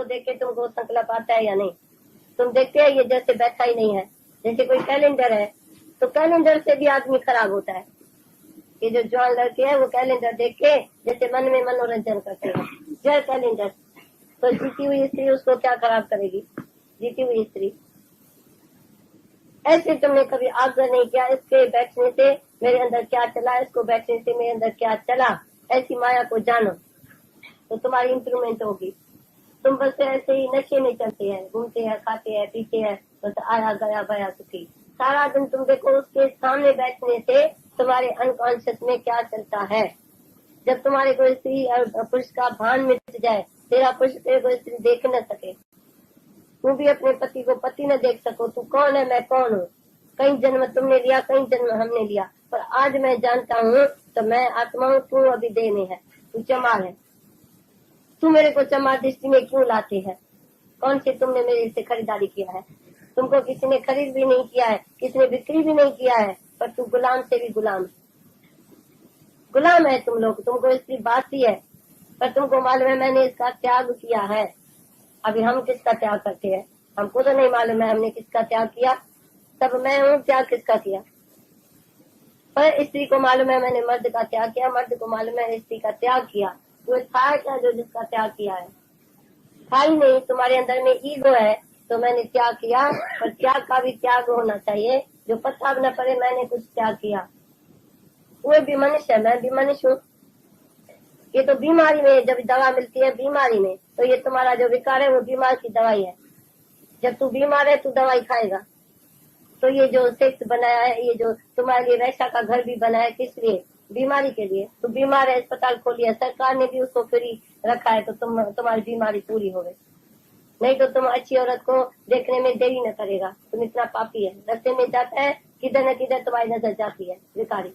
को देख के तुमको संकल्प आता है या नहीं? तुम देखते हैं ये जैसे बैठा ही नहीं है। जैसे कोई कैलेंडर है तो कैलेंडर से भी आदमी खराब होता है। ये जो जवान लड़के हैं वो कैलेंडर देख के जैसे मन में मनोरंजन करते हैं। जय कैलेंडर। तो जीती हुई स्त्री उसको क्या खराब करेगी? जीती हुई स्त्री। ऐसे तुमने कभी आग्रह नहीं किया इसके बैठने से मेरे अंदर क्या चला, इसको बैठने से मेरे अंदर क्या चला। ऐसी माया को जानो तो तुम्हारी इंप्रूवमेंट होगी। तुम बस ऐसे ही नशे में चलते हैं, घूमते हैं, खाते हैं, पीते हैं, बस आया गया बया सुखी। सारा दिन तुम देखो उसके सामने बैठने से तुम्हारे अनकॉन्शियस में क्या चलता है। जब तुम्हारे को स्त्री और पुरुष का भान मिट जाए, तेरा पुरुष तेरे को स्त्री देख न सके, तू भी अपने पति को पति न देख सको, तू कौन है मैं कौन हूँ। कई जन्म तुमने लिया, कई जन्म हमने लिया, पर आज मैं जानता हूँ तो मैं आत्मा हूँ, तू अभी देह में है, तू चमार है। तू मेरे को चमार दृष्टि में क्यों लाते है? कौन से तुमने मेरे से खरीदारी किया है? तुमको किसी ने खरीद भी नहीं किया है, किसी ने बिक्री भी नहीं किया है, पर तू गुलाम से भी गुलाम है तुम लोग। तुमको इसकी बात ही है, पर तुमको मालूम है मैंने इसका त्याग किया है। अभी हम किसका त्याग करते हैं हमको तो नहीं मालूम है हमने किसका त्याग किया। तब मैं हूँ त्याग किसका किया? पर स्त्री को मालूम है मैंने मर्द का त्याग किया, मर्द को मालूम है स्त्री का त्याग किया। तो था क्या जो जिसका त्याग किया है? था ही नहीं। तुम्हारे अंदर में ईगो है तो मैंने त्याग किया, पर त्याग का भी त्याग होना चाहिए जो पता न पड़े मैंने कुछ त्याग किया। वो भी मनुष्य है, मैं भी मनुष्य हूँ। ये तो बीमारी में जब दवा मिलती है बीमारी में, तो ये तुम्हारा जो विकार है वो बीमार की दवाई है। जब तू बीमार है तू दवाई खाएगा। तो ये जो सेक्स बनाया है, ये जो तुम्हारे लिए वैसा का घर भी बनाया है, किस लिए? बीमारी के लिए। तू बीमार है, अस्पताल खोली है, सरकार ने भी उसको फ्री रखा है, तो तुम्हारी बीमारी पूरी हो गई। नहीं तो तुम अच्छी औरत को देखने में देरी न करेगा। तुम इतना पापी है, रास्ते में जाता है किधर न किधर तुम्हारी नजर जाती है विकारी।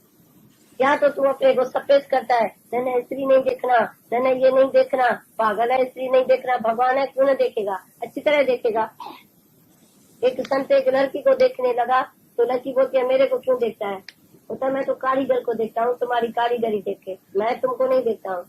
यहाँ तो तुम अपने को सप्रेस करता है, न स्त्री नहीं देखना, न ये नहीं देखना, पागल है स्त्री नहीं देखना। भगवान है क्यों न देखेगा, अच्छी तरह देखेगा। एक संत एक लड़की को देखने लगा तो लड़की बोलती है मेरे को क्यों देखता है? बोलता मैं तो कारीगर को देखता हूँ, तुम्हारी कारीगरी देखे, मैं तुमको नहीं देखता हूँ।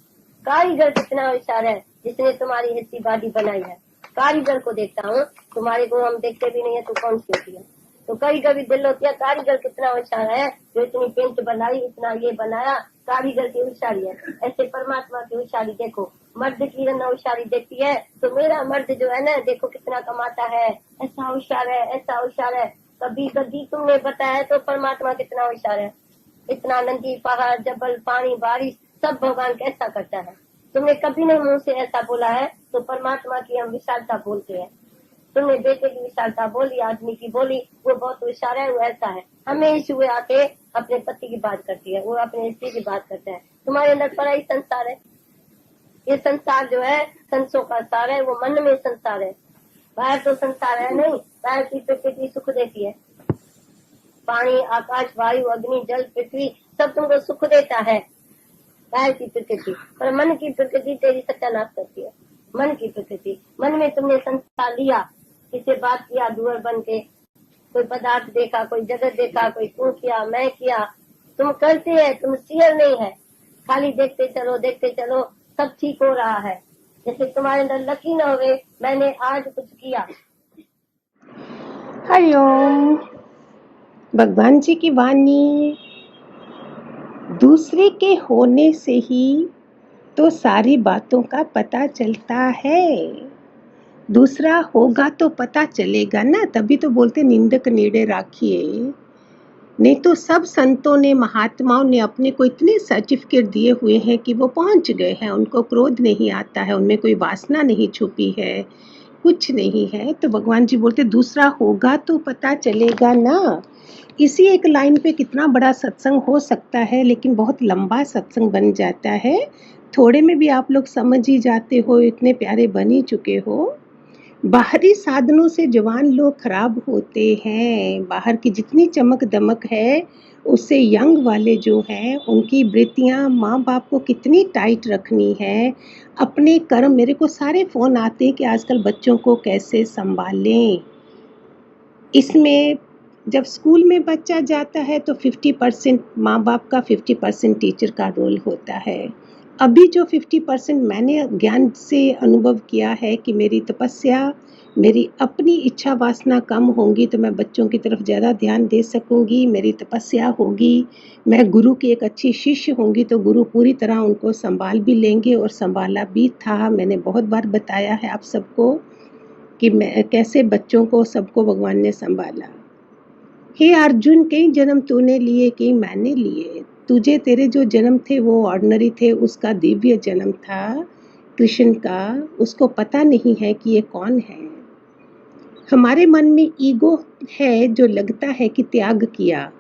कारीगर कितना होशियार है जिसने तुम्हारी ऐसी बॉडी बनाई है। कारीगर को देखता हूँ, तुम्हारे को हम देखते भी नहीं है, तो कौन सी होती है? तो कभी कभी दिल होती है कारीगर कितना होशियार है जो इतनी पेंट बनाई, इतना ये बनाया। कारीगर की होशियारी है। ऐसे परमात्मा की होशियारी देखो। मर्द की होशियारी देखती है तो मेरा मर्द जो है ना देखो कितना कमाता है, ऐसा होशियार है, ऐसा होशियार है। कभी कभी तुमने बताया तो परमात्मा कितना होशियार है। इतना नदी पहाड़ जबल पानी बारिश सब भगवान कैसा करता है। तुमने कभी नहीं मुंह से ऐसा बोला है, तो परमात्मा की हम विशालता बोलते हैं। तुमने बेटे की विशालता बोली, आदमी की बोली, वो बहुत विशाल है, वो ऐसा है। हमेशा हुए आके अपने पति की बात करती है, वो अपने स्त्री की बात करता है। तुम्हारे अंदर परा ही संसार है। ये संसार जो है संसों का सार है, वो मन में संसार है। बाहर तो संसार है नहीं। बाहर की प्रकृति सुख देती है, पानी आकाश वायु अग्नि जल पृथ्वी सब तुमको सुख देता है बाहर की प्रकृति। पर मन की प्रकृति तेरी सत्यानाश करती है। मन की प्रकृति, मन में तुमने संसार लिया, किसी बात किया दूर बन के, कोई पदार्थ देखा, कोई जगत देखा, कोई तू किया मैं किया। तुम करते हैं, तुम सियर नहीं है, खाली देखते चलो सब ठीक हो रहा है। जैसे तुम्हारे अंदर लकी न हुए मैंने आज कुछ किया। हरिओम। भगवान जी की वाणी। दूसरे के होने से ही तो सारी बातों का पता चलता है। दूसरा होगा तो पता चलेगा ना, तभी तो बोलते निंदक नेड़े राखिए। नहीं तो सब संतों ने महात्माओं ने अपने को इतने सर्टिफिकेट दिए हुए हैं कि वो पहुंच गए हैं, उनको क्रोध नहीं आता है, उनमें कोई वासना नहीं छुपी है, कुछ नहीं है। तो भगवान जी बोलते दूसरा होगा तो पता चलेगा ना। इसी एक लाइन पे कितना बड़ा सत्संग हो सकता है, लेकिन बहुत लंबा सत्संग बन जाता है। थोड़े में भी आप लोग समझ ही जाते हो, इतने प्यारे बन ही चुके हो। बाहरी साधनों से जवान लोग खराब होते हैं। बाहर की जितनी चमक दमक है उससे यंग वाले जो हैं उनकी वृत्तियाँ माँ बाप को कितनी टाइट रखनी है। अपने कर्म, मेरे को सारे फ़ोन आते हैं कि आजकल बच्चों को कैसे संभालें। इसमें जब स्कूल में बच्चा जाता है तो 50% माँ बाप का, 50% टीचर का रोल होता है। अभी जो 50% मैंने ज्ञान से अनुभव किया है कि मेरी तपस्या, मेरी अपनी इच्छा वासना कम होंगी तो मैं बच्चों की तरफ ज़्यादा ध्यान दे सकूंगी, मेरी तपस्या होगी, मैं गुरु की एक अच्छी शिष्य होंगी तो गुरु पूरी तरह उनको संभाल भी लेंगे और संभाला भी था। मैंने बहुत बार बताया है आप सबको कि मैं कैसे बच्चों को सबको भगवान ने संभाला। हे अर्जुन, कई जन्म तूने लिए, कई मैंने लिए। तुझे तेरे जो जन्म थे वो ऑर्डिनरी थे, उसका दिव्य जन्म था कृष्ण का, उसको पता नहीं है कि ये कौन है। हमारे मन में ईगो है जो लगता है कि त्याग किया,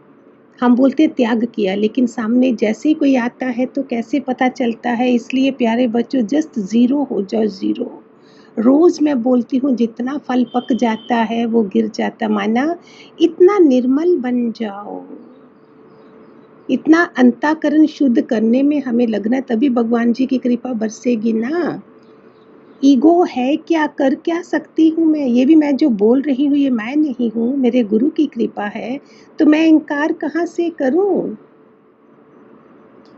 हम बोलते त्याग किया, लेकिन सामने जैसे ही कोई आता है तो कैसे पता चलता है। इसलिए प्यारे बच्चों, जस्ट ज़ीरो हो जाओ, ज़ीरो। रोज़ मैं बोलती हूँ जितना फल पक जाता है वो गिर जाता, माना इतना निर्मल बन जाओ, इतना अंतःकरण शुद्ध करने में हमें लगना, तभी भगवान जी की कृपा बरसेगी ना। ईगो है क्या, कर क्या सकती हूँ मैं, ये भी मैं जो बोल रही हूँ ये मैं नहीं हूँ, मेरे गुरु की कृपा है, तो मैं इनकार कहाँ से करूँ।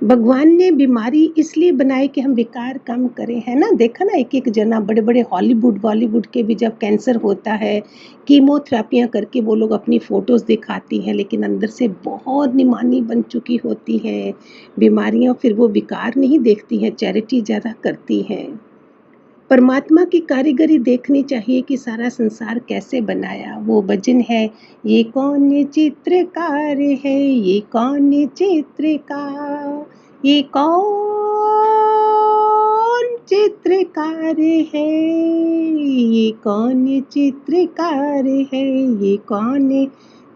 भगवान ने बीमारी इसलिए बनाई कि हम विकार कम करें, है ना। देखा ना, एक एक जना, बड़े बड़े हॉलीवुड बॉलीवुड के भी जब कैंसर होता है, कीमोथेरेपियाँ करके वो लोग अपनी फ़ोटोज़ दिखाती हैं, लेकिन अंदर से बहुत निमानी बन चुकी होती हैं बीमारियाँ, फिर वो विकार नहीं देखती हैं, चैरिटी ज़्यादा करती हैं। परमात्मा की कारीगरी देखनी चाहिए कि सारा संसार कैसे बनाया। वो भजन है, ये कौन चित्रकार है, ये कौन चित्रकार, ये कौन चित्रकार है, ये कौन चित्रकार है, ये कौन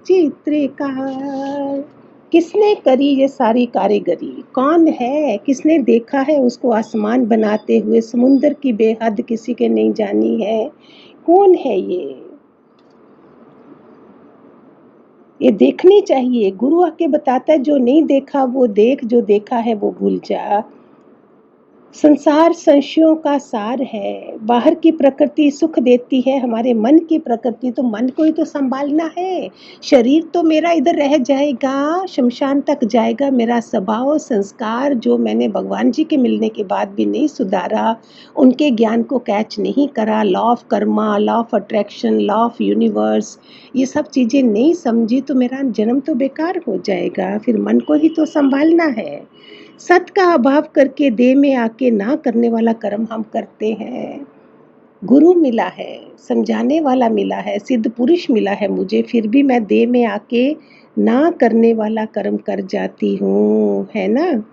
चित्रकार। किसने करी ये सारी कारीगरी, कौन है, किसने देखा है उसको आसमान बनाते हुए, समुंदर की बेहद किसी के नहीं जानी है, कौन है ये देखनी चाहिए। गुरु आके बताता है जो नहीं देखा वो देख, जो देखा है वो भूल जा। संसार संशयों का सार है, बाहर की प्रकृति सुख देती है, हमारे मन की प्रकृति, तो मन को ही तो संभालना है। शरीर तो मेरा इधर रह जाएगा, शमशान तक जाएगा, मेरा स्वभाव संस्कार जो मैंने भगवान जी के मिलने के बाद भी नहीं सुधारा, उनके ज्ञान को कैच नहीं करा, law of Karma, law of attraction, law of universe, ये सब चीज़ें नहीं समझी तो मेरा जन्म तो बेकार हो जाएगा। फिर मन को ही तो संभालना है। सत का अभाव करके देह में आके ना करने वाला कर्म हम करते हैं। गुरु मिला है, समझाने वाला मिला है, सिद्ध पुरुष मिला है मुझे, फिर भी मैं देह में आके ना करने वाला कर्म कर जाती हूँ, है ना।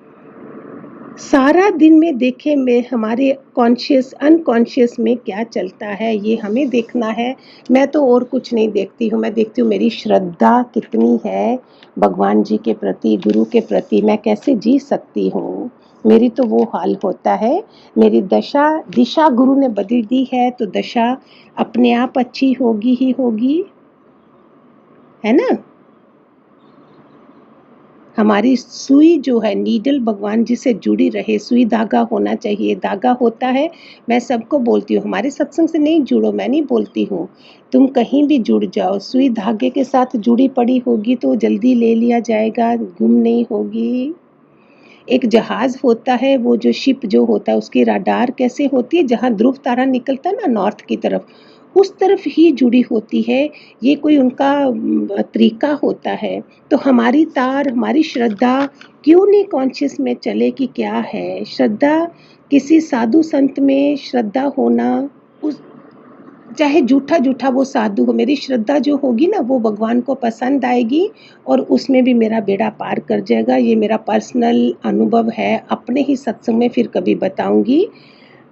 सारा दिन में देखे में हमारे कॉन्शियस अनकॉन्शियस में क्या चलता है ये हमें देखना है। मैं तो और कुछ नहीं देखती हूँ, मैं देखती हूँ मेरी श्रद्धा कितनी है भगवान जी के प्रति, गुरु के प्रति, मैं कैसे जी सकती हूँ। मेरी तो वो हाल होता है, मेरी दशा दिशा गुरु ने बदल दी है तो दशा अपने आप अच्छी होगी ही होगी, है ना। हमारी सुई जो है, नीडल भगवान जी से जुड़ी रहे, सुई धागा होना चाहिए, धागा होता है। मैं सबको बोलती हूँ हमारे सत्संग से नहीं जुड़ो, मैं नहीं बोलती हूँ, तुम कहीं भी जुड़ जाओ, सुई धागे के साथ जुड़ी पड़ी होगी तो जल्दी ले लिया जाएगा, गुम नहीं होगी। एक जहाज होता है, वो जो शिप जो होता है उसकी राडार कैसे होती है, जहाँ ध्रुव तारा निकलता है ना नॉर्थ की तरफ, उस तरफ ही जुड़ी होती है, ये कोई उनका तरीका होता है। तो हमारी तार, हमारी श्रद्धा क्यों नहीं कॉन्शियस में चले कि क्या है श्रद्धा। किसी साधु संत में श्रद्धा होना, उस चाहे झूठा झूठा वो साधु हो, मेरी श्रद्धा जो होगी ना वो भगवान को पसंद आएगी और उसमें भी मेरा बेड़ा पार कर जाएगा। ये मेरा पर्सनल अनुभव है, अपने ही सत्संग में फिर कभी बताऊंगी।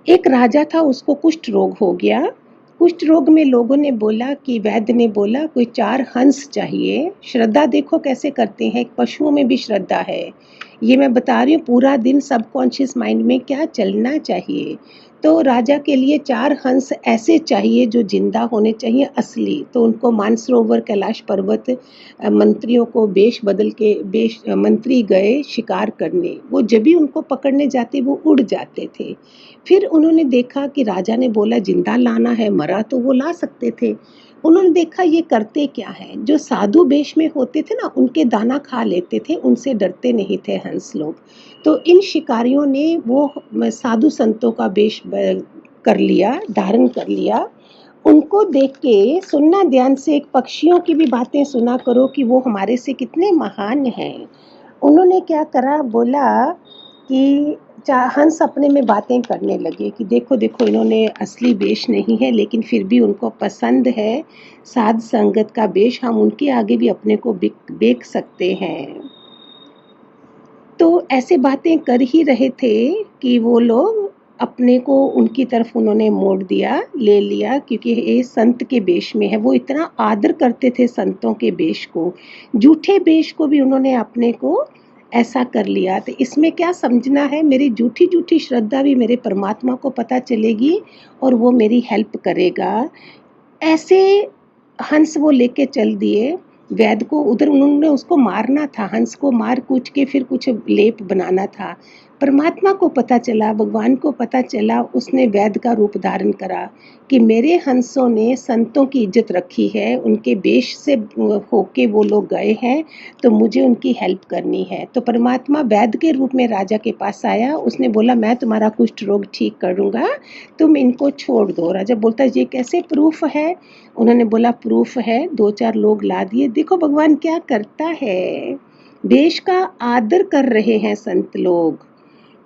एक राजा था, उसको कुष्ठ रोग हो गया। कुष्ठ रोग में लोगों ने बोला कि वैद्य ने बोला कोई 4 हंस चाहिए। श्रद्धा देखो कैसे करते हैं, पशुओं में भी श्रद्धा है। ये मैं बता रही हूँ पूरा दिन सबकॉन्शियस माइंड में क्या चलना चाहिए। तो राजा के लिए 4 हंस ऐसे चाहिए जो जिंदा होने चाहिए, असली। तो उनको मानसरोवर कैलाश पर्वत मंत्रियों को बेश बदल के मंत्री गए शिकार करने, वो जब भी उनको पकड़ने जाते वो उड़ जाते थे। फिर उन्होंने देखा कि राजा ने बोला जिंदा लाना है, मरा तो वो ला सकते थे। उन्होंने देखा ये करते क्या है, जो साधु वेश में होते थे ना उनके दाना खा लेते थे, उनसे डरते नहीं थे हंस लोग। तो इन शिकारियों ने वो साधु संतों का वेश कर लिया, धारण कर लिया। उनको देख के सुनना ध्यान से, एक पक्षियों की भी बातें सुना करो कि वो हमारे से कितने महान हैं। उन्होंने क्या करा, बोला कि हंस अपने में बातें करने लगे कि देखो देखो इन्होंने असली वेश नहीं है लेकिन फिर भी उनको पसंद है साध संगत का वेश, हम उनके आगे भी अपने को बेच सकते हैं। तो ऐसे बातें कर ही रहे थे कि वो लोग अपने को उनकी तरफ उन्होंने मोड़ दिया, ले लिया, क्योंकि ये संत के वेश में है। वो इतना आदर करते थे संतों के वेश को, झूठे वेश को भी उन्होंने अपने को ऐसा कर लिया। तो इसमें क्या समझना है, मेरी झूठी झूठी श्रद्धा भी मेरे परमात्मा को पता चलेगी और वो मेरी हेल्प करेगा। ऐसे हंस वो लेके चल दिए वैद को, उधर उन्होंने उसको मारना था, हंस को मार कूच के फिर कुछ लेप बनाना था। परमात्मा को पता चला, भगवान को पता चला, उसने वैद का रूप धारण करा कि मेरे हंसों ने संतों की इज्जत रखी है, उनके वेश से होके वो लोग गए हैं, तो मुझे उनकी हेल्प करनी है। तो परमात्मा वैद के रूप में राजा के पास आया, उसने बोला मैं तुम्हारा कुष्ठ रोग ठीक करूँगा, तुम इनको छोड़ दो। राजा बोलता ये कैसे प्रूफ है? उन्होंने बोला प्रूफ है, 2-4 लोग ला दिए। देखो भगवान क्या करता है, देश का आदर कर रहे हैं संत लोग।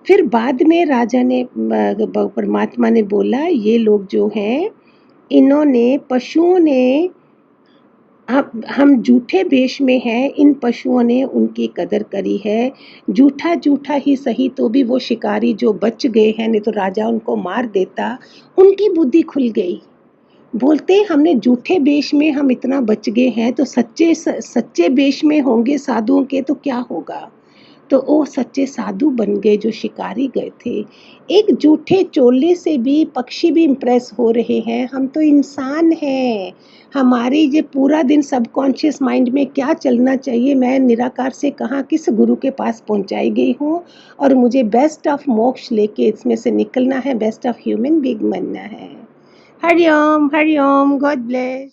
फिर बाद में राजा ने, परमात्मा ने बोला ये लोग जो हैं इन्होंने, पशुओं ने, हम झूठे वेश में हैं, इन पशुओं ने उनकी कदर करी है। झूठा झूठा ही सही तो भी वो शिकारी जो बच गए हैं, नहीं तो राजा उनको मार देता। उनकी बुद्धि खुल गई, बोलते हमने झूठे वेश में हम इतना बच गए हैं, तो सच्चे वेश में होंगे साधुओं के तो क्या होगा। तो वो सच्चे साधु बन गए जो शिकारी गए थे। एक झूठे चोले से भी पक्षी भी इम्प्रेस हो रहे हैं, हम तो इंसान हैं। हमारी ये पूरा दिन सबकॉन्शियस माइंड में क्या चलना चाहिए, मैं निराकार से कहाँ किस गुरु के पास पहुँचाई गई हूँ और मुझे बेस्ट ऑफ मोक्ष लेके इसमें से निकलना है, बेस्ट ऑफ ह्यूमन बीइंग बनना है। Hariom, Hariom, God bless.